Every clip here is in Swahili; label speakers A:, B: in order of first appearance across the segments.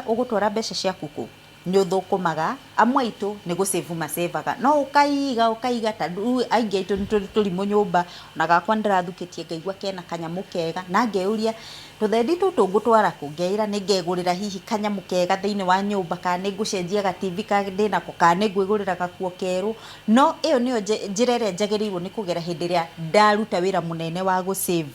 A: ugutwara mbeca ciaku ku nĩ ũthũkũmaga amwe aitũ nĩ gũsave masevaga no ukaiga tandu aingi aitũ nĩ tũrimũ nyũmba na gakwa ndĩrathukĩtie ngaigua kena kanyamũ kega na ngeuria tũthendi tũtũ ngũtwara kũ ngeira nĩ ngegũrĩra hihi kanyamũ kega thĩinĩ wa nyũmba kana nĩ ngũcenjia ga TV ka ndĩnako kana nĩ ngwĩgũrĩra gakuo kerũ no ĩyo nĩyo njĩra ĩrĩa njagĩrĩirwo nĩ kũgera hĩndĩ ĩrĩa ndaruta wĩra mũnene wa gũsave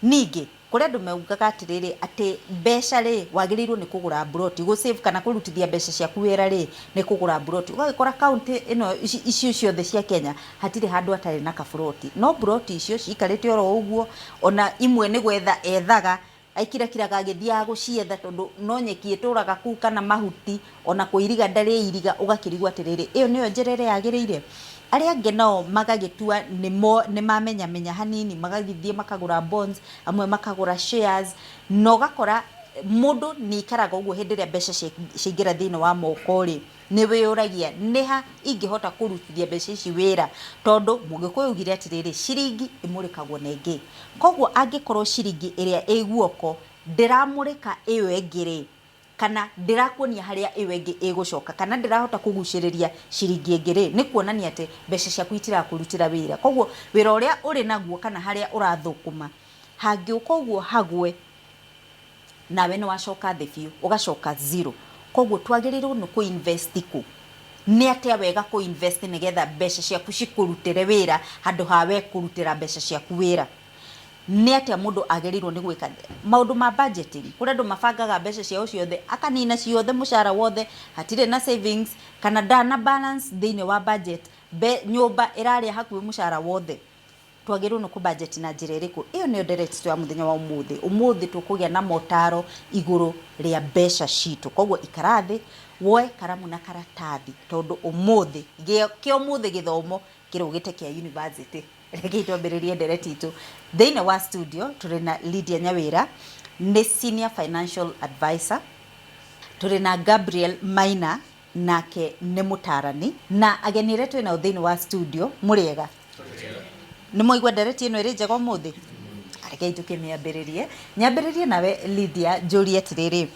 A: ningĩ kũrĩa andũ maugaga atĩrĩrĩ atĩ mbeca rĩ wagĩrĩirwo nĩ kũgũra broti gũsave kana kũrutithia mbeca ciaku wĩra rĩ nĩ kũgũra broti ũgagĩkora kaunti ĩno icio ciothe cia Kenya hatirĩ handũ atarĩ na kabroti no broti icio cikarĩte oro ũguo ona imwe nĩ gwetha ethaga aikiraga agĩthiaga gũcietha tondũ no nyeki ĩtũraga kuu kana mahuti ona kũiriga ndarĩ iriga ũgakĩrigwo atĩrĩrĩ ĩyo nĩyo njĩra ĩrĩa yagĩrĩire arĩa angĩ nao magagĩtua nĩ mamenya hanini magagĩthiĩ makagũra bonds amwe makagũra shares no gakora mũndũ nĩ ikaraga ũguo hĩndĩ ĩrĩa mbeca ciaingĩra thĩinĩ wa moko rĩ nĩ wĩyũragia nĩha ingĩhota kũrutithia mbeca ici wĩra tondũ mũgĩkũyũ ugire atĩrĩrĩ ciringi ĩmũrĩkagwo na ĩngĩ koguo angĩkorwo ciringi ĩrĩa ĩ guoko ndĩramũrĩka ĩyo ĩngĩ rĩ kana ndĩrakuonia harĩa ĩyo ĩngĩ ĩgũcoka kana ndĩrahota kũgucĩrĩria ciringi ĩngĩ rĩ nĩ kuonania atĩ mbeca ciaku itirakũrutĩra wĩra koguo wĩra ũrĩa ũrĩ naguo kana harĩa ũrathũkũma hangĩũka ũguo hagwe nawe nĩ wacoka thĩ biũ ũgacoka zero koguo twagĩrĩirwo nĩ kũinvest ku nĩ atĩa wega kũinvest nĩgetha mbeca ciaku cikũrutĩre wĩra handũ hawe kũrutĩra mbeca ciaku wĩra nĩ atĩa mũndũ agĩrĩirwo nĩ gwĩka maũndũ ma budgeting kũrĩa andũ mabangaga mbeca ciao ciothe akanina ciothe mũcara wothe hatirĩ na savings kana ndana balance thĩinĩ wa budget nyũmba ĩrarĩa hakuhĩ mũcara wothe twagĩrĩirwo nĩ kũbudget na njĩra ĩrĩkũ ĩyo nĩyo nderetito ya mũthenya wa ũmũthĩ tũkũgĩa na motaro igũrũ rĩa mbeca citũ koguo ikarathi woe karamu na karatathi tondũ ũmũthĩ kĩo mũthĩ gĩthomo kĩrũgĩte kĩa university reke twambĩrĩrie ndereti itũ thĩinĩ wa studio tũrĩ na Lydia Nyawĩra nĩ senior financial advisor tũrĩ na Gabriel Maina nake nĩ mũtarani na ageni arĩa twĩ nao thĩinĩ wa studio mũrĩega nĩ mũigua ndereti ĩno ĩrĩ njega ũmũthĩ reke nyambĩrĩrie nawe Lydia njũrie atĩrĩrĩ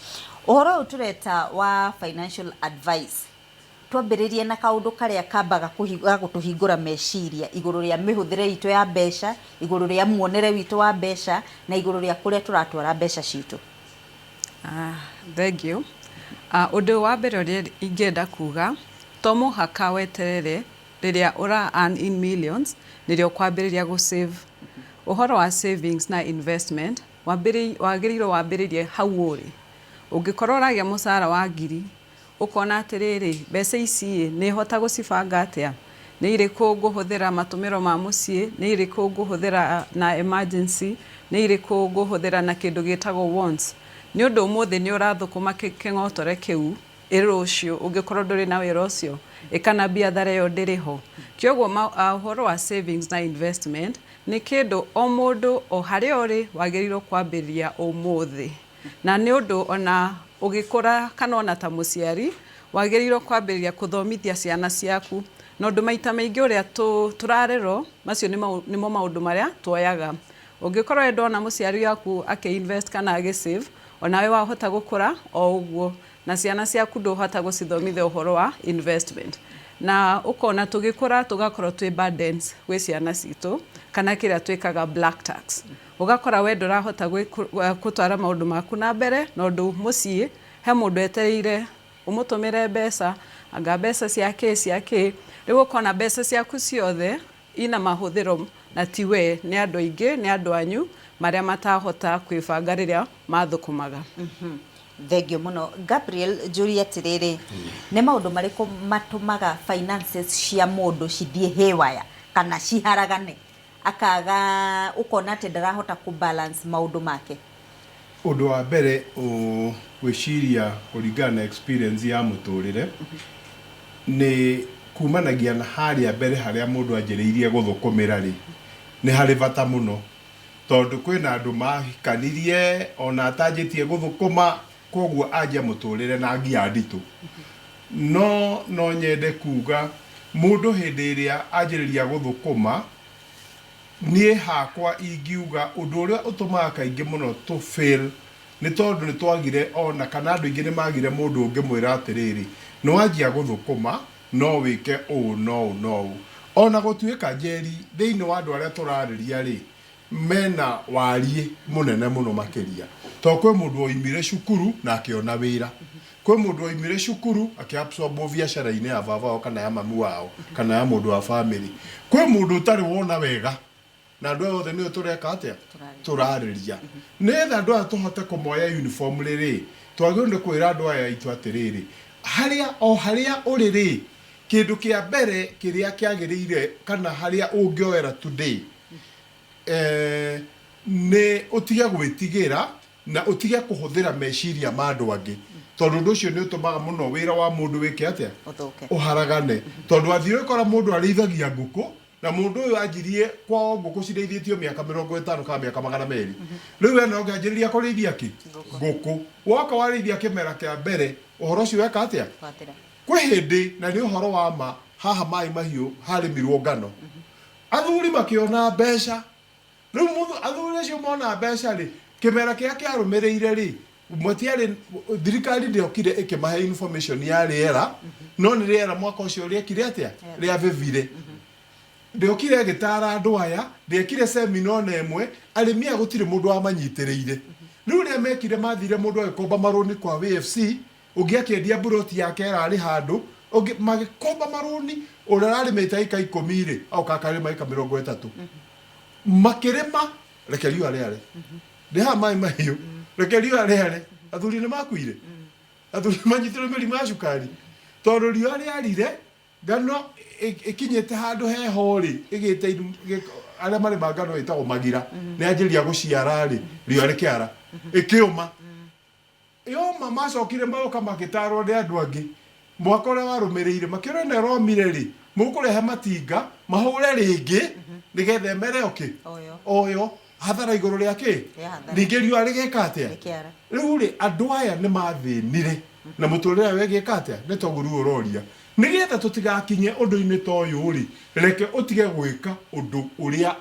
A: ũhoro ũyũ tũreta wa financial advice twambĩrĩrie na kaũndũ karĩa kambaga gũtũhingũra meciria igũrũ rĩa mĩhũthĩre itũ ya mbeca igũrũ rĩa muonere witũ wa mbeca na igũrũ rĩa kũrĩa tũratwara mbeca citũ
B: thank you ũndũ wa mbere ũrĩa ingĩenda kuga to mũhaka weterere rĩrĩa ũra earn in millions nĩrĩo kwambĩrĩria gũ-save ũhoro wa savings na investment wagĩrĩirwo wambĩrĩrie hau ũrĩ ũngĩkorwo ũragĩa mũcara wa ngiri ukona atĩrĩrĩ mbeca ici nĩ hota gũcibanga atĩa nĩ irĩkũ ngũhũthĩra matũmĩro ma mũciĩ nĩ irĩkũ ngũhũthĩra na emergency nĩ irĩkũ ngũhũthĩra na kĩndũ gĩtagwo wants nĩ ũndũ ũmũthĩ nĩ ũrathũkũma kĩng'otore kĩu rũciũ ũngĩkorwo ndũrĩ na wĩra ũcio ĩkana biathara ĩyo ndĩrĩho kĩoguo ũhoro wa savings na investment nĩ kĩndũ o mũndũ o harĩa ũrĩ wagĩrĩirwo kwambĩrĩria ũmũthĩ na nĩ ũndũ ona ũgĩkũra kana ona ta mũciari wagĩrĩirwo kwambĩrĩria kũthomithia ciana ciaku na ũndũ maita maingĩ ũrĩa tũrarerwo macio nĩmo maũndũ marĩa tuoyaga ũngĩkorwo wenda ona mũciari waku akĩ-invest kana agĩ-save onawe wahota gũkũra o ũguo na ciana ciaku ndũhota gũcithomithia ũhoro wa investment na ũkona tũgĩkũra tũgakorwo twĩ burdens gwĩ ciana citũ kana kĩrĩa twĩkaga black tax ũgakora we ndũrahota gũtwara maũndũ maku na mbere na ũndũ mũciĩ he mũndũ etereire ũmũtũmĩre mbeca anga mbeca ciake rĩu ũkona mbeca ciaku ciothe ina mahũthĩro na tiwe nĩ andũ aingĩ nĩ andũ anyu marĩa matahota kwĩbanga rĩrĩa mathũkũmaga
A: thengio mũno Gabriel njũrie atĩrĩrĩ nĩ maũndũ marĩkũ matũmaga finances cia mũndũ cithiĩ haywire kana ciharagane akaga ukona atĩ ndarahota kũbalance maũndũ make
C: ũndũ wa mbere gwĩciria kũringana na experience ya mũtũrĩre nĩ kumanagia na harĩa mbere harĩa mũndũ anjĩrĩirie gũthũkũmĩra rĩ nĩ harĩ bata mũno tondũ kwĩna andũ mahikanirie ona atanjĩtie gũthũkũma koguo anjia mũtũrĩre na ngia nditũ no nyende kuga mũndũ hĩndĩ ĩrĩa anjĩrĩria gũthũkũma niĩ hakwa ingiuga ũndũ ũrĩa ũtũmaga kaingĩ mũno to fail nĩ tondũ nĩ twagire ona kana andũ aingĩ nĩ magire mũndũ ũngĩ mwĩra atĩrĩrĩ nĩ wanjia gũthũkũma no wĩke ũũ no ũũ no ũũ ona gũtuĩka Njeri thĩinĩ wa andũ arĩa tũrarĩria rĩ mena wariĩ mũnene mũno makĩria to kwĩ mũndũ oimire cukuru na akĩona wĩra kwĩ mũndũ oimire cukuru akĩabsorbo biacara-inĩ ya baba wao kana ya mami wao kana ya mũndũ wa family kwĩ mũndũ ũtarĩ wona wega na andũ othe nĩo tũreka atĩa tũrarĩria nĩgetha andũ aya tũhote kũmoya uniform rĩrĩ twagĩrĩirwo nĩ kwĩra andũ aya aitũ atĩrĩrĩ harĩa ũrĩ rĩ kĩndũ kĩa mbere kĩrĩa kĩagĩrĩire kana harĩa ũngĩoera today nĩ ũtige gwĩtigĩra na ũtige kũhũthĩra meciria ma andũ angĩ tondũ ũndũ ũcio nĩ ũtũmaga mũno wĩra wa mũndũ wĩke atĩa ũharagane tondũ athiĩ ũkora mũndũ arĩithagia ngũkũ na mũndũ ũyũ anjirie kwao ngũkũ cirĩithĩtio mĩaka 50 kana mĩaka 200 rĩu we no ngĩanjĩrĩria kũrĩithia kĩ ngũkũ woka warĩithia kĩmera kĩa mbere ũhoro ũcio weka atĩa kwĩ hĩndĩ na nĩ ũhoro wa ma haha maĩ mahiũ harĩmirwo ngano athuri makĩona mbeca rĩu athuri acio mona mbeca rĩ kĩmera kĩrĩa kĩarũmĩrĩire rĩ matiarĩ thirikari ndĩokire ĩkĩmahe information ya rĩera no nĩ rĩera mwaka ũcio rĩekire atĩa rĩavivire ndĩokire ĩgĩtara andũ aya ndĩekire seminar ĩmwe arĩmi aya gũtirĩ mũndũ wamanyitĩrĩire rĩu rĩa mekire mathire mũndũ agĩkomba marũni kwa WFC ũngĩ akĩendia buroti yake ararĩ handũ ũngĩ magĩkomba marũni ũrĩa ararĩmĩte ĩka 10 rĩ oka akarĩma ĩka 30 makĩrĩma reke riũa rĩare ndĩha maĩ mahiũ reke riũa rĩare athuri nĩ makuire athuri manyitirwo mĩrimũ ya cukari tondũ riũa rĩarire ngano ikinyete handũ heho rĩ igĩte arĩa marĩ ngano ĩtagwo magira nĩ anjĩria gũciara rĩ riũa rĩkĩara ĩkĩũma yoma macokire maũka magĩtarwo nĩ andũ angĩ mwaka ũrĩa warũmĩrĩire makĩrwo nĩ romire rĩ mũkũrehe matinga mahũre rĩngĩ nĩgetha mere oyo hathara igũrũ rĩa kĩ ningĩ riũa rĩgĩka atĩa rĩu rĩ andũ aya nĩ mathĩnire na mũtũrĩre wegĩka atĩa nĩ toguo rĩu ũroria nĩgetha tũtigakinye ũndũ-inĩ ta ũyũ rĩ reke ũtige gwĩka ũndũ ũrĩa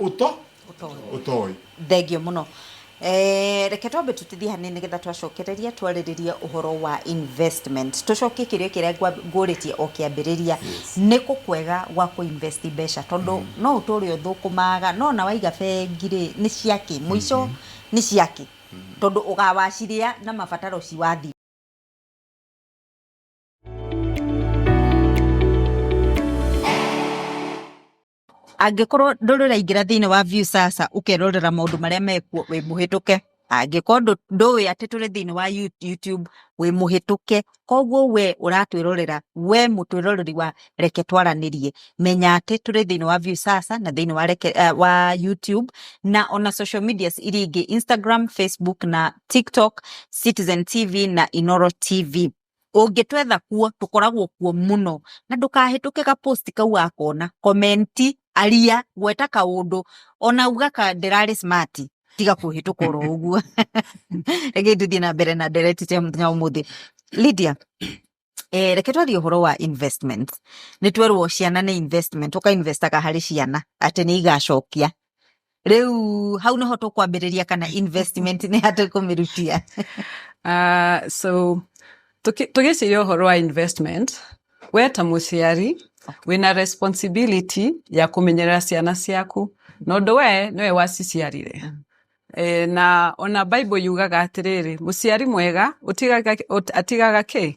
C: ũtoĩ
A: thengio mũno reke twambe tũtithie hanini nĩgetha twacokereria twarĩrĩria ũhoro wa investment tũcokie kĩrĩa ngũrĩtie o kĩambĩrĩria nĩ kwega gwa kũinvest mbeca tondũ no ũtũũre ũthũkũmaga no na waiga bengi rĩ nĩ ciaki mũico nĩ ciaki tondũ ũgawaciria na mabataro ciwathi angĩkorwo ndũrĩraingĩra thĩinĩ wa Viusasa ũkerorera maũndũ marĩa mekuo wĩ mũhĩtũke angĩkorwo ndũĩ atĩ tũrĩ thĩinĩ wa YouTube wĩ mũhĩtũke koguo we ũratwĩrorera we mũtwĩroreri wa reke twaranĩrie menya atĩ tũrĩ thĩinĩ wa Viusasa na thĩinĩ wa YouTube na ona social medias iria ingĩ Instagram, Facebook na TikTok, Citizen TV na Inoro TV ũngĩtwetha kuo tũkoragwo kuo mũno na ndũkahĩtũke ka post kau akona komenti aria gweta kaũndũ ona ugaka ndĩrarĩ smart tiga kũhĩtũka oro ũguo reke tũthiĩ na mbere na direct time mũthenya ũmũthĩ Lydia reke twarie ũhoro wa investment nĩ twerwo ciana nĩ investment ũkainvestaga harĩ ciana atĩ nĩ igacokia rĩu hau nĩho tũkwambĩrĩria kana investment nĩ hatũ kũmĩrutia
B: so tũgĩciria ũhoro wa investment we ta mũciari wĩna responsibility ya kũmenyerera ciana ciaku na ũndũ we nĩwe waciciarire na ona Bible yugaga atĩrĩrĩ mũciari mwega atigaga kĩ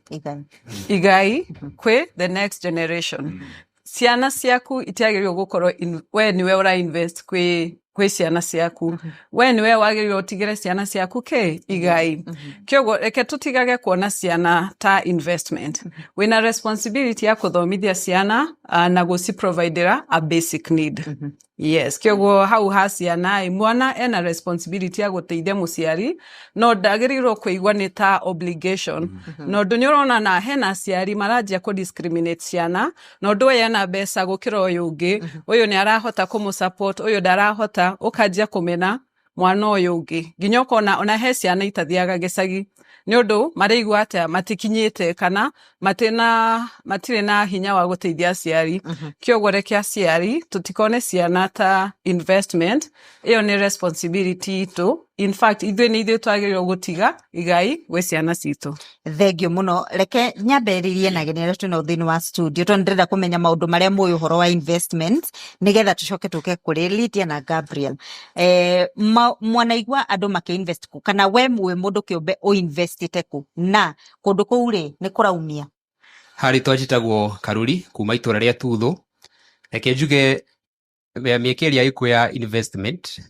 B: igai kwĩ the next generation ciana ciaku itiagĩrĩirwo gũkorwo we nĩwe ũra invest kwĩ ciana ciaku we nĩwe wagĩrĩirwo ũtigĩre ciana ciaku kĩ igai kĩoguo reke tũtigage kuona ciana ta investment wĩna responsibility ya kũthomithia ciana na gũciprovidera a basic need yes kĩoguo hau ha ciana mwana ena responsibility ya gũteithia mũciari no ndagĩrĩirwo kũigua nĩ ta obligation no ũndũ nĩ ũrona na hena aciari maranjia kũdiscriminate ciana no ũndũ we ena mbeca gũkĩra ũyũ ũngĩ ũyũ nĩ arahota kũmũsupport ũyũ ndarahota ũkanjia kũmena mwana ũyũ ũngĩ nginya ũkona ona he ciana itathiaga gĩcagi nĩ ũndũ marĩigua atĩa matikinyĩte kana matirĩ na hinya wa gũteithia aciari kĩoguo reke aciari tũtikone ciana ta investment ĩyo nĩ responsibility itũ in fact ithuĩ nĩ ithuĩ twagĩrĩirwo gũtiga igai gwĩ ciana citũ.
A: Thengio muno, reke nyambĩrĩrie na ageni arĩa twĩnao thĩinĩ wa studio tondũ ndĩrenda kũmenya maũndũ marĩa mũĩ ũhoro wa investment nĩgetha tũcoke tũke kũrĩ Lydia na Gabriel. Mwanaigua andũ makĩ-invest kũ kana we mũĩ mũndũ kĩũmbe ũinvestĩte kũ na kũndũ kũu rĩ nĩ kũraumia?
D: Harĩ njĩtagwo Karuri kuma itũra rĩa Tuthu. Reke njuge mĩeke ĩrĩa ĩkuo ya investment,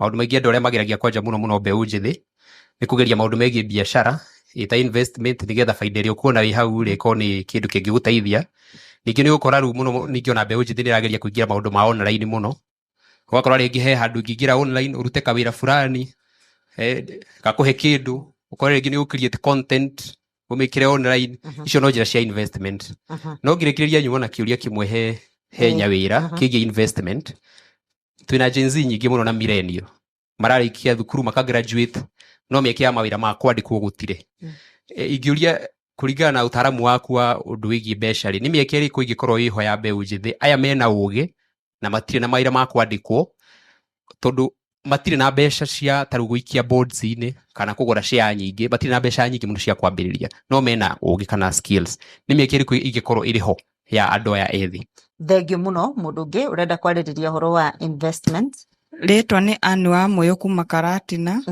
D: maũndũ maingĩ andũ arĩa mageragia kwanja mũno mbeũ njĩthĩ nĩ kũgeria maũndũ megiĩ biacara ĩta investment nĩgetha baida ĩrĩa ũkuona wĩ hau rĩ ĩkorwo nĩ kĩndũ kĩngĩgũteithia. Ningĩ nĩ ũgũkora rĩu mũno ningĩ ona mbeũ njĩthĩ nĩ ĩrageria kũingĩra maũndũ ma online mũno, ũgakora rĩngĩ he handũ ingĩingĩra online ũrute kawĩra fulani gakũhe kĩndũ, ũkore rĩngĩ nĩ ũcreate content ũmĩkĩre online. Icio no njĩra cia investment. No ngĩrĩkĩrĩria nyuma na kĩũria kĩmwe he nyawĩra kĩgiĩ investment. Twĩna Gen Z nyingĩ mũno na millennial mararĩkia thukuru makagraduate no mĩeke ya mawĩra ma kwandĩkwo gũtirĩ. Ingĩũria kũringana na ũtaaramu waku wa ũndũ wĩgiĩ mbeca rĩ, nĩ mĩeke ĩrĩkũ ingĩkorwo ĩho ya mbeũ njĩthĩ aya mena ũgĩ na matirĩ na mawĩra ma kwandĩkwo tondũ matirĩ na mbeca cia tarũ gũikia boards-inĩ kana kũgũra share nyingĩ, matirĩ na mbeca nyingĩ mũno cia kwambĩrĩria no mena ũgĩ kana skills? Nĩ mĩeke ĩrĩkũ ingĩkorwo ĩrĩho ya andũ aya ethĩ?
A: Thengio mũno. Mũndũ ũngĩ ũrenda kwarĩrĩria ũhoro wa investment?
E: Rĩtwa nĩ Anne wa Moyo kuma Karatina.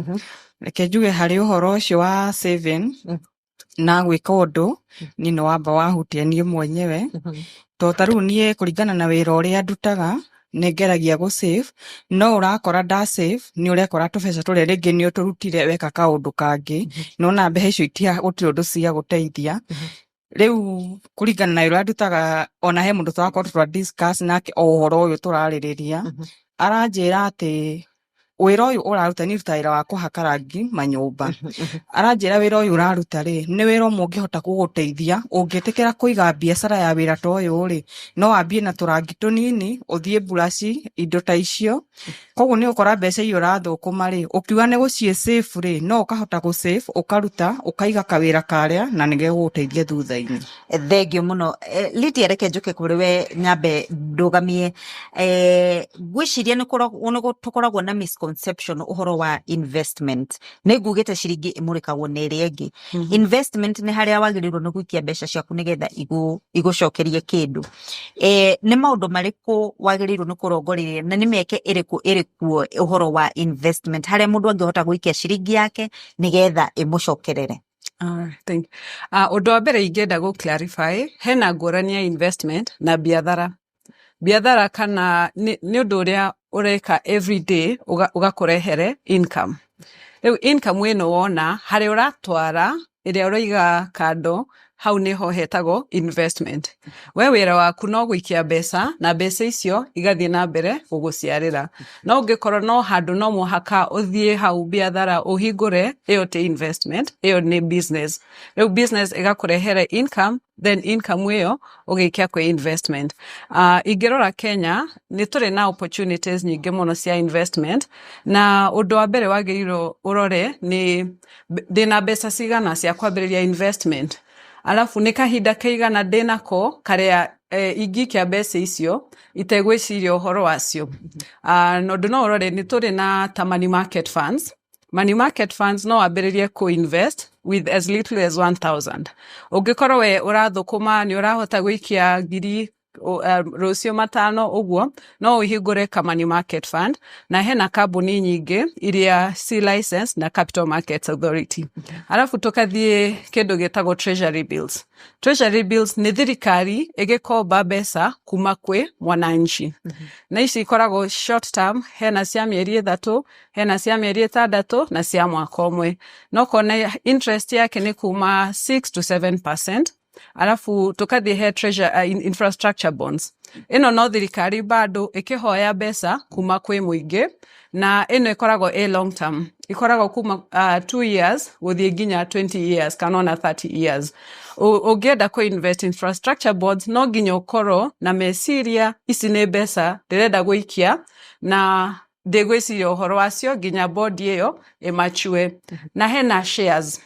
E: Reke njuge harĩ ũhoro ũcio wa saving na gwĩka ũndũ niĩ no wamba wahutia niĩ mwenyewe. To tarĩu niĩ kũringana na wĩra ũrĩa ndutaga nĩ ngeragia gũ save, no ũrakora nda save nĩ ũrekora tũbeca tũrĩa rĩngĩ nĩ ũtũrutire weka kaũndũ kangĩ no na mbeca icio gũtirĩ ũndũ cia gũteithia. Rĩu kũringana na wĩra ũrĩa ndutaga ona he mũndũ twakorwo tũra discuss nake o ũhoro ũyũ tũrarĩrĩria, aranjĩra atĩ wĩra ũyũ ũraruta nĩ ruta wĩra wa kũhaka rangi manyũmba. Aranjĩra wĩra ũyũ ũraruta rĩ nĩ wĩra ũmwe ũngĩhota gũgũteithia ũngĩtĩkĩra kũiga biacara ya wĩra ta ũyũ rĩ, no wambie na tũrangi tũnini ũthiĩ buraci indo ta icio. Koguo nĩ ũkora mbeca icio ũrathũkũma rĩ ũkiuga nĩ gũciĩ save rĩ no ũkahota gũ save ũkaruta ũkaiga kawĩra karĩa na nĩ gegũgũteithia thutha-inĩ.
A: Thengio mũno. Lydia, reke njoke kũrĩ we nyambe ndũgamie. Gwĩciria nĩ tũkoragwo na misconception ũhoro wa investment. Nĩ ngugĩte ciringi ĩmũrĩkagwo nĩ ĩrĩa ĩngĩ. Investment nĩ harĩa wagĩrĩirwo nĩ gũikia mbeca ciaku nĩgetha igũcokerie kĩndũ. Nĩ maũndũ marĩkũ wagĩrĩirwo nĩ kũrongoreria na nĩ mĩeke ĩrĩkũ ĩrĩkuo ũhoro wa investment harĩa mũndũ angĩhota gũikia ciringi yake nĩgetha ĩmũcokerere?
B: Ũndũ wa mbere ingĩenda gũ clarify hena ngũrani ya investment na biathara. Biathara kana nĩ ũndũ ũrĩa ũreka everyday ũgakũrehere income. Rĩu income ĩno wona harĩa ũratwara ĩrĩa ũraiga kando hau niho hetagwo investment. We wĩra waku no gũikia mbeca na mbeca icio igathiĩ na mbere gũgũciarĩra. No ũngĩkorwo no handũ no mũhaka ũthiĩ hau biathara ũhingũre, ĩyo ti investment, ĩyo nĩ business. Rĩu business ĩgakũrehere income, then income ĩyo ũgĩikia kwĩ investment. Ingĩrora Kenya nĩ tũrĩ na opportunities nyingĩ mũno cia investment na ũndũ wa mbere wagĩrĩirwo ũrore nĩ ndĩna mbeca cigana cia kwambĩrĩria investment. Alafu nĩ kahinda kaigana ndĩnako karĩa ingĩikia mbeca icio itegwĩciria ũhoro wacio. No ũndũ no ũrore nĩ tũrĩ na ta money market funds. Money market funds no wambĩrĩrie kũ-invest with as little as 1,000. Ũngĩkorwo we ũrathũkũma nĩ ũrahota gũikia ngiri rũcio matano ũguo no ũhingũre ka money market fund na hena kambuni nyingĩ iria C license na Capital Markets Authority. Alafu tũkathiĩ kĩndũ gĩtagwo treasury bills. Treasury bills nĩ thirikari ĩgĩkomba mbeca kuma kwĩ mwananchi. Na ici ikoragwo short term, hena cia mĩeri 3, hena cia mĩeri 6 na cia mwaka ũmwe. No kona interest yake nĩ kuma 6 to 7%. Alafu tukathiĩ he treasure infrastructure bonds. Ĩno no thirikari bado ĩkĩhoya mbeca kuma kwĩ mũingĩ na ĩno ĩkoragwo long term. Ĩkoragwo kuma 2 years gũthiĩ nginya 20 years kana ona 30 years. Ũngĩenda kũ-invest infrastructure bonds no nginya ũkorwo na meciria ici nĩ mbeca ndĩrenda gũikia na ndĩgwĩciria ũhoro wacio nginya board ĩyo ĩmachue. Na hena shares.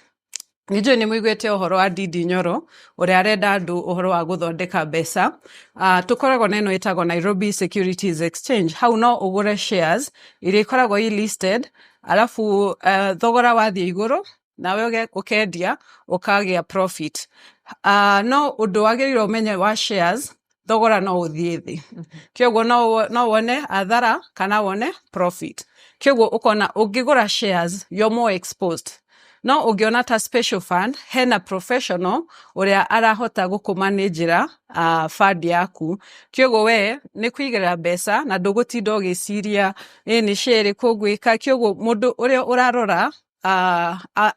B: Nijue nĩ mũiguĩte ũhoro wa Ndindi Nyoro ũrĩa arenda andũ ũhoro wa gũthondeka mbeca. Tũkoragwo na ĩno ĩtagwo Nairobi Securities Exchange. Hau no ũgũre shares iria ikoragwo listed alafu thogora wathiĩ igũrũ nawe ũkendia ũkagĩa profit. No ũndũ wagĩrĩirwo ũmenye wa shares, thogora no ũthiĩ thĩ. Kĩoguo no wone athara kana wone profit. Kĩoguo ũkona ũngĩgũra shares you're more exposed. No ũngĩona ta special fund, hena professional ũrĩa arahota gũkũmanĩnjĩra fund yaku. Kĩoguo we nĩ kũigĩrĩra mbeca na ndũgũtinda ũgĩciria nĩ share kũgwĩka. Kĩoguo mũndũ ũrĩa ũrarora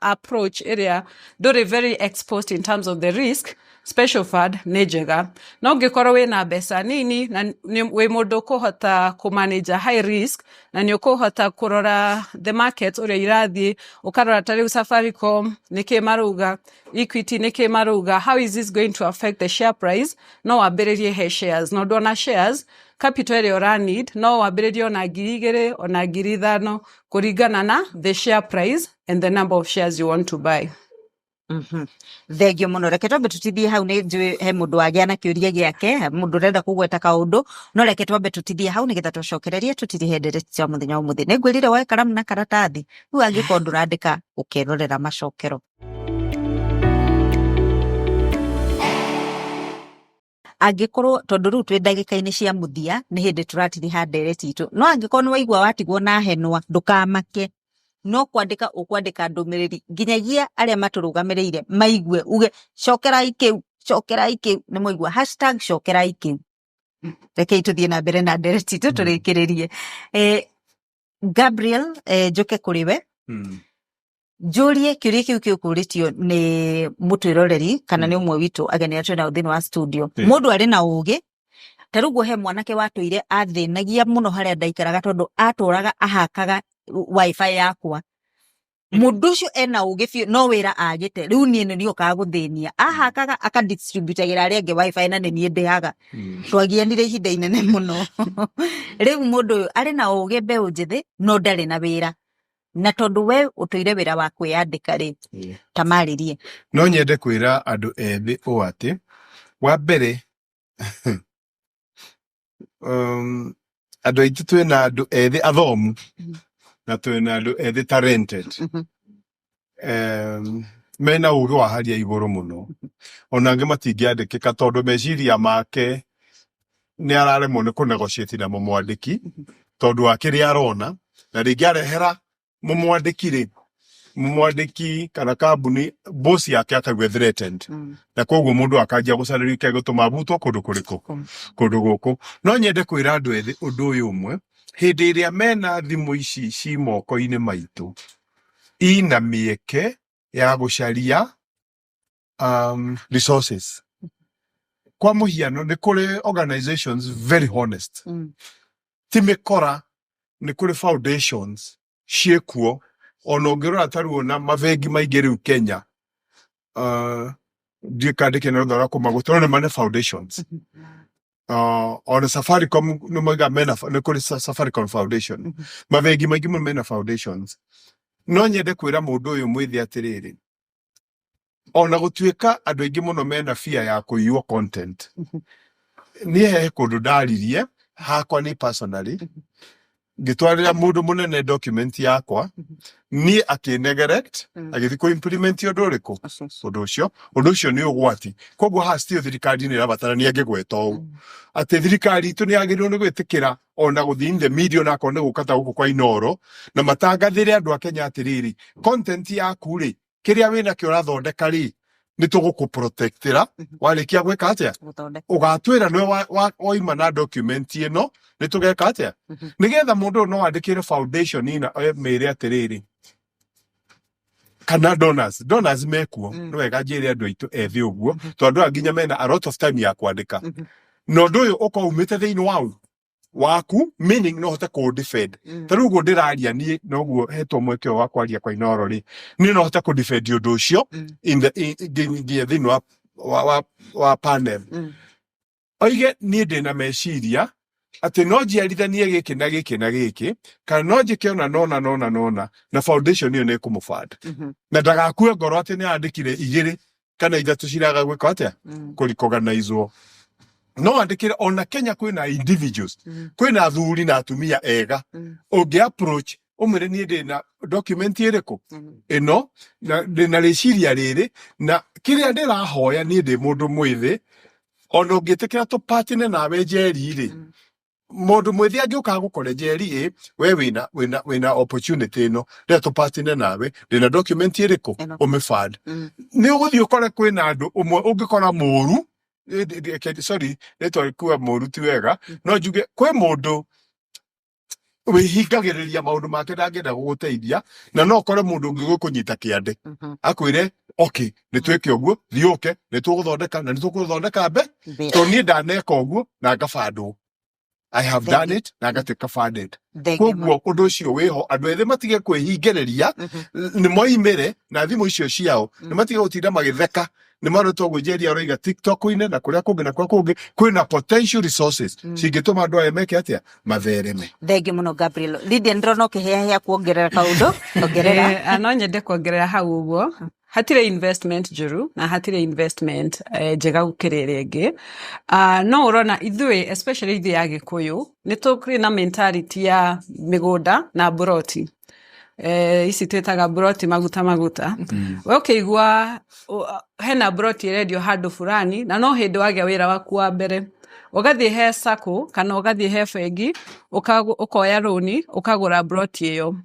B: approach area ndũrĩ very exposed in terms of the risk, special fund nĩ njega. No ũngĩkorwo wĩna mbeca nini na wĩ mũndũ ũkũhota kũmanage high risk na nĩ ũkũhota kũrora the market ũrĩa irathiĩ, ũkarora ta rĩu Safaricom nĩkĩ marauga, Equity nĩkĩ marauga, how is this going to affect the share price, no wambĩrĩrie he shares. No ndona shares capital ĩrĩa ũra need no wambĩrĩrie ona 2,000 ona 5,000 kũringana na the share price and the number of shares you want to buy.
A: Thengio mũno, reke twambe tutithie hau. Nĩ njũĩ he mũndũ wagĩa na kĩũria gĩake, mũndũ ũrenda kũgweta kaũndũ, no reke twambe tutithie hau nĩgetha tũcokererie tũtithie ndereti cia mũthenya wa ũmũthĩ. Nĩngwĩrire woe karamu na karatathi, rĩu angĩkorwo ndũrandĩka ũkerorera macokero. Angĩkorwo tondũ rĩu twĩ ndagĩka-inĩ cia mũthia nĩ hĩndĩ tũratiriha ndereti itũ, no angĩkorwo nĩ waigua watigwo na henwa ndũkamake, no kwandĩka ũkwandĩka ndũmĩrĩri nginyagia arĩa matũrũgamĩrĩire maigue uge cokerai kĩu nĩ mũigua #cokerai kĩu. Rekei tũthiĩ na mbere na ndereti itũ tũrĩkĩrĩrie. Gabriel, njoke kũrĩ we. Njũrie kĩũria kĩu kĩũkũrĩtio nĩ mũtwĩroreri kana nĩ ũmwe witũ ageni atwĩ nao thĩinĩ wa studio. Mũndũ arĩ na ũũgĩ, ta rĩu he mwanake watũire athĩnagia mũno harĩa ndaikaraga tondũ atũraga ahakaga wifi yakwa. Mũndũ ũcio ena ũũgĩ biũ no wĩra agĩte, rĩu niĩ nĩ okaga gũthĩnia, ahakaga akadistributagĩra arĩa angĩ wifi na nĩ niĩ ndĩhaga. Twagianire ihinda inene mũno. Rĩu mũndũ ũyũ arĩ na ũũgĩ mbeũ njĩthĩ no ndarĩ na wĩra, na tondũ we ũtũire wĩra wa kwĩyandĩka rĩ, tamarĩrie.
C: No nyende kwĩra andũ ethĩ ũũ atĩ, wa mbere andũ aitũ twĩna andũ ethĩ athomu na twĩna andũ ethĩ talented, mena ũũgĩ wa hali ya igũrũ mũno, ona angĩ matingĩandĩkĩka tondũ meciria make nĩ araremwo nĩ kũnegotiate na mũmwandĩki tondũ wa kĩrĩa arona, na rĩngĩ arehera mũmwandĩki kana kambuni boss yake akagwe threatened, na koguo mũndũ akanjia gũcarĩrio kĩgũtũma abutwo kũndũ kũrĩkũ, kũndũ gũkũ. No nyende kwĩra andũ ethĩ ũndũ ũyũ ũmwe, hĩndĩ ĩrĩa mena thimũ ici ci moko-inĩ maitũ, ina mĩeke ya gũcaria resources. Kwa mũhiano nĩ kũrĩ organizations very honest, ti mĩkora, nĩ kũrĩ foundations ciĩkuo, ona ũngĩrora tarĩu na mabengi maingĩ rĩu Kenya, ndikandĩke na rũthara kũmagũtũra nĩ mane foundations. Ona Safaricom nĩ moiga mena, nĩ kũrĩ Safaricom Foundation, mabengi maingĩ mũno mena foundations. No nyende kwĩra mũndũ ũyũ mwĩthĩ atĩrĩrĩ, ona gũtuĩka andũ aingĩ mũno mena fear ya kũiywo content, niĩ he kũndũ ndaririe hakwa ni personally, ngĩtwarĩra mũndũ mũnene document yakwa, niĩ akĩneglect, agĩthiĩ kũ-implement ũndũ ũrĩkũ, ũndũ ũcio nĩ ũgwati. Koguo haha citirĩ thirikari nĩ ĩrabatarania ngĩgweta ũũ, atĩ thirikari itũ nĩ yagĩrĩirwo nĩ gwĩtĩkĩra ona gũthiĩ in the media ona akorwo nĩ gũka ta gũkũ kwa Inooro, na matangathĩre andũ a Kenya atĩrĩrĩ, content yaku rĩ, kĩrĩa wĩnakĩo ũrathondeka rĩ, nĩ tũgũkũ-protectĩra, warĩkia gwĩka atĩa, ũgatwĩra nĩwe woima na document ĩno, nĩ tũgeka atĩa, nĩgetha mũndũ no andĩkĩre foundation ina mĩĩre atĩrĩrĩ, kana donors mekuo, nĩ wega njĩre andũ aitũ ethĩ ũguo, tondũ andũ nginya mena a lot of time ya kwandĩka, na ũndũ ũyũ ũkorwo umĩte thĩinĩ waku, meaning no hote kũ-defend. Ta rĩu ũguo ndĩraria niĩ noguo hetwo mweke wa kwaria kwa Inooro rĩ, niĩ no hote kũ-defend ũndũ ũcio thĩinĩ wa panel. Oige niĩ ndĩna meciria atĩ no njiarithanie gĩkĩ na gĩkĩ na gĩkĩ, kana no njĩke ona na foundation ĩyo nĩ ĩkũmũbanda, na ndagakue ngoro atĩ nĩ andĩkire 2 kana 3 ciraga gwĩka atĩa, kũ-recognize-wo. No andĩkĩre ona Kenya kwĩna individuals, kwĩna athuri na atumia ega, ũngĩ approach umwire nie ndina document iriku ino na ndina riciria riri na kiria ndirahoya nie ndi mundu mwithi ona ungitikira tu partner nawe njeri ri mundu mwithi angiuka gukore njeri we wina opportunity no ndio tu partner nawe ndina document iriku umifad ni uguthi ukore kwina andu umwe ungikora muru sorry letwa kuwa muru ti wega no njuge kwe mundu wihingagiriria maundu make ndangenda guguteithia na no kore mundu ungi gukunyita kiande akwire okay nitweke uguo thiuke nituguthondeka na nituguthondeka to nie ndaneka uguo na ngabandwo I have done it na ngatwika funded koguo undu ucio wiho andu ethĩ matige kwihingĩrĩria nĩ moimĩre na thimũ icio ciao nĩ matige gũtinda magĩtheka nĩ marutwo gwĩnjeria ũraiga TikTok-inĩ na kũrĩa kũngĩ na kũrĩa kũngĩ kwĩna potential resources cingĩtũma andũ aya meke atĩa mathereme.
A: Thengi mũno Gabriel. Lydia ndĩrona ũkĩheahea kuongerera kaũndũ ongerera.
B: No nyende kuongerera hau ũguo hatire investment njuru na hatire investment njega gũkĩra ĩrĩa ĩngĩ. No ũrona ithuĩ especially ithuĩ Agĩkũyũ nĩ tũkĩrĩ na mentality ya mĩgũnda na buroti. Ici twĩtaga buroti maguta we ũkĩigua hena buroti ĩrendio handũ fulani na no hĩndĩ wagĩa wĩra waku wa mbere ũgathiĩ he sacco kana ũgathiĩ he bengi ũkoya rũni ũkagũra buroti ĩyo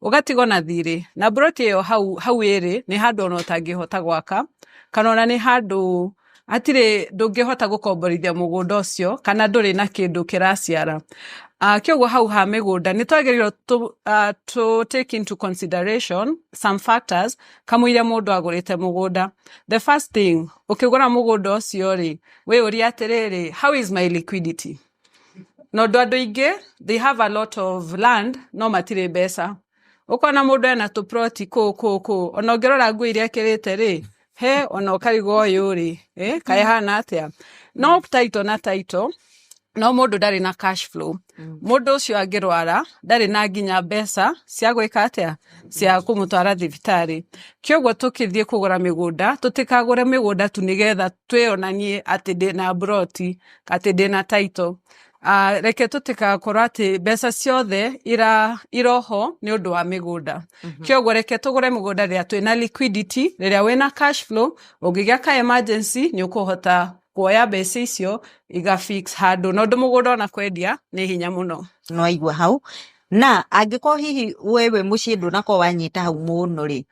B: ũgatigwo na thirĩ na buroti ĩyo hau ĩrĩ nĩ handũ ona ũtangĩhota gwaka kana ona nĩ handũ hatirĩ ndũngĩhota gũkomborithia mũgũnda ũcio kana ndũrĩ na kĩndũ kĩraciara. Kyoguo hau ha mĩgũnda nĩ twagĩrĩirwo to take into consideration some factors kamũira mũndũ agũrĩte mũgũnda. The first thing ũkĩgũra mũgũnda ũcio rĩ wĩyũrie atĩrĩrĩ how is my liquidity? No andũ aingĩ they have a lot of land no matirĩ mbeca. Ũkona mũndũ ena tũploti kũ ona ũngĩrora nguo iria ekĩrĩte rĩ he ona ũkarigwo ũyũ rĩ kaĩ hana atĩa. No title na title no mũndũ ndarĩ na cash flow. Mũndũ ũcio angĩrwara ndarĩ na nginya mbeca cia gwĩka atĩa cia kũmũtwara thibitarĩ. Kyoguo tũkĩthiĩ kũgũra mĩgũnda tũtikagũre mĩgũnda tu nĩgetha twĩonanie atĩ ndĩna buroti atĩ ndĩna title. Reke tũtikakorwo atĩ mbeca ciothe iroho nĩ ũndũ wa mĩgũnda. Kyoguo reke tũgũre mĩgũnda rĩrĩa twĩna liquidity rĩrĩa wĩna cash flow ũngĩgĩa ka emergency nĩ ũkũhota kuoya mbeca icio igafix handũ na ũndũ mũgũnda ona kwendia nĩ hinya mũno.
A: No aigua hau na angĩkorwo hihi wewe mũciĩ ndũnakorwo wanyita hau mũno rĩ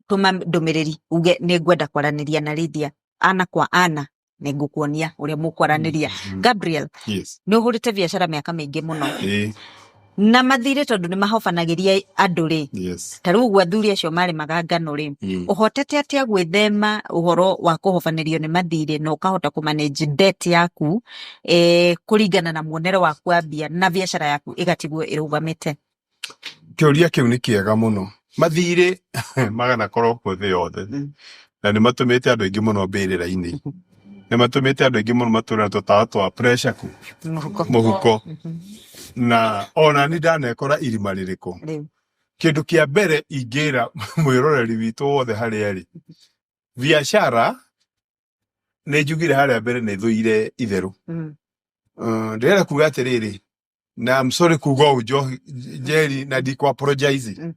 A: tũma ndũmĩrĩri uge nĩ ngwenda kwaranĩria na Lydia ana kwa ana nĩ ngũkuonia ũrĩa mũkwaranĩria. Gabriel nĩ ũhũrĩte biacara mĩaka mĩingĩ mũno na mathirĩ tondũ nĩ mahobanagĩria andũ rĩ ta rĩu ũguo athuri acio marĩmaga ngano rĩ ũhotete atĩa gwĩthema ũhoro wa kũhobanĩrio nĩ mathirĩ na ũkahota kũmanage debt yaku kũringana na muonere waku wa mbia na biacara yaku ĩgatigwo ĩrũgamĩte?
C: Kĩũria kĩu nĩ kĩega mũno. Mathirĩ maganakorwo kuo thĩ yothe na nĩ matũmĩte andũ aingĩ mũno mbĩrĩra-inĩ. Nĩ matũmĩte andũ aingĩ mũno matũra tũtawa twa pressure ku mũhuko na ona ni ndanekora irima rĩrĩkũ. Kĩndũ kĩa mbere ingĩra mwĩroreri witũ wothe harĩa rĩ biacara nĩ njugire harĩa mbere nĩ thũire itherũ. Ndĩrenda kuga atĩrĩrĩ na I'm sorry kuga ũnjohi Njeri na ndikwa apologize.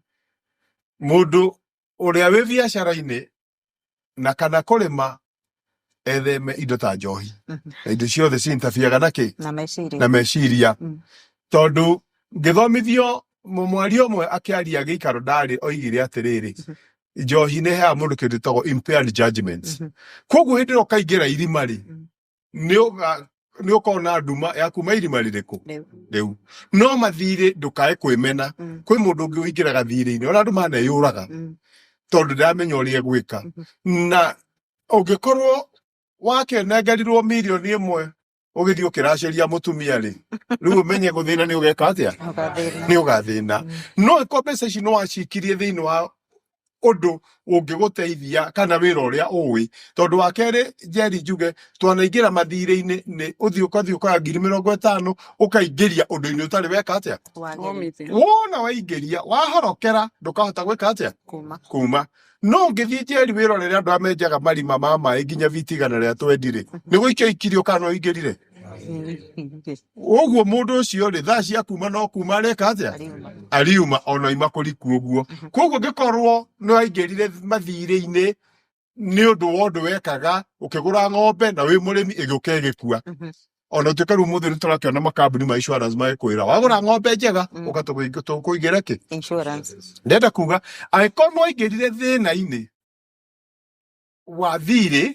C: Mũndũ ũrĩa wĩ biacara-inĩ na kana kũrĩma etheme indo ta njohi indo ciothe cintabiaga nakĩ na meciria tondu ngithomithio mwaria umwe akiaria gĩikaro ndarĩ oigire atĩrĩrĩ njohi nĩ heaga mũndũ kĩndũ gĩtagwo impaired judgments. Koguo hĩndĩ ĩrĩa ũkaingĩra irima rĩ nĩ ũkona nduma ya kuma irima rĩrĩkũ rĩu. No mathirĩ ndũkae kwĩmena. Kwĩ mũndũ ũngĩ ũingĩraga thirĩ-inĩ ona andũ maneyũraga tondũ ndamenya ũrĩa gwĩka na ũngĩkorwo wakenengerirwo mirioni ĩmwe ũgĩthiĩ ũkĩraceria mũtumia rĩ rĩu ũmenye gũthĩna nĩ ũgeka atĩa nĩ ũgathĩna. No ĩkorwo mbeca ici no wacikirie thĩinĩ wa ũndũ ũngĩgũteithia kana wĩra ũrĩa ũĩ. Tondũ wa kerĩ Njeri njuge twanaingĩra mathirĩ-inĩ nĩ ũthiĩ ũkoya 50,000 ũkaingĩria ũndũ-inĩ ũtarĩ weka atĩa wona waingĩria wahorokera ndũkahota gwĩka atĩa kuma. No ngĩthiĩ Njeri wĩrorere andũ amenjaga marima ma maĩ nginya biti 100 rĩa twendi rĩ nĩ gũikio ikirio kana ũingĩrire
F: Oguo mundu ucio ri thaa cia kuma no kuma areka atia ariuma ona imakuriku uguo koguo ngikorwo no aingirire mathire-ini ni undu wa undu wekaga ukigura ng'ombe na wi murimi igioka igikua ona tukaru muthe niturakiona makambuni ma insurance magikwira wagura ng'ombe njega ukatukuingira ki
A: insurance
F: ndenda kuga angĩkorwo no aingĩrire thĩna-inĩ wa thirĩ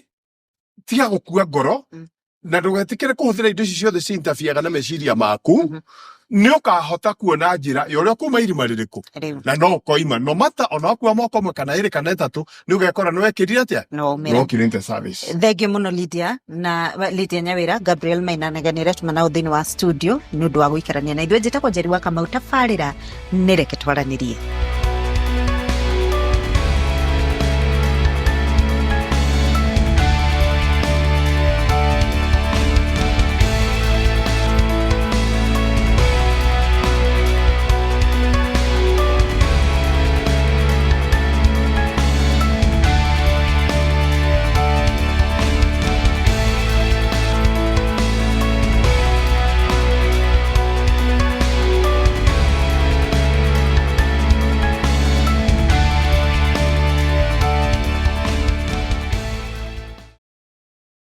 F: tiga gũkua ngoro na ndũgetĩkĩre kũhũthĩra indo ici ciothe cintabiaga na meciria maku nĩ ũkahota kuona njĩra ya ũrĩa kuma irima rĩrĩkũ na no ũkoima no mata ona wakua moko mwe kana ĩrĩ kana ĩtatũ nĩ ũgekora nĩ wekĩrire atĩa no ũkĩrĩte service.
A: Thengiũ mũno Lydia na Lydia Nyawĩra. Gabriel Maina neganĩre tuma nao thĩinĩ wa studio nĩ ũndũ wa gũikarania na ithuĩ. Njĩtagwo Njeri wa Kamau. Tabarĩra nĩ reke twaranĩrie.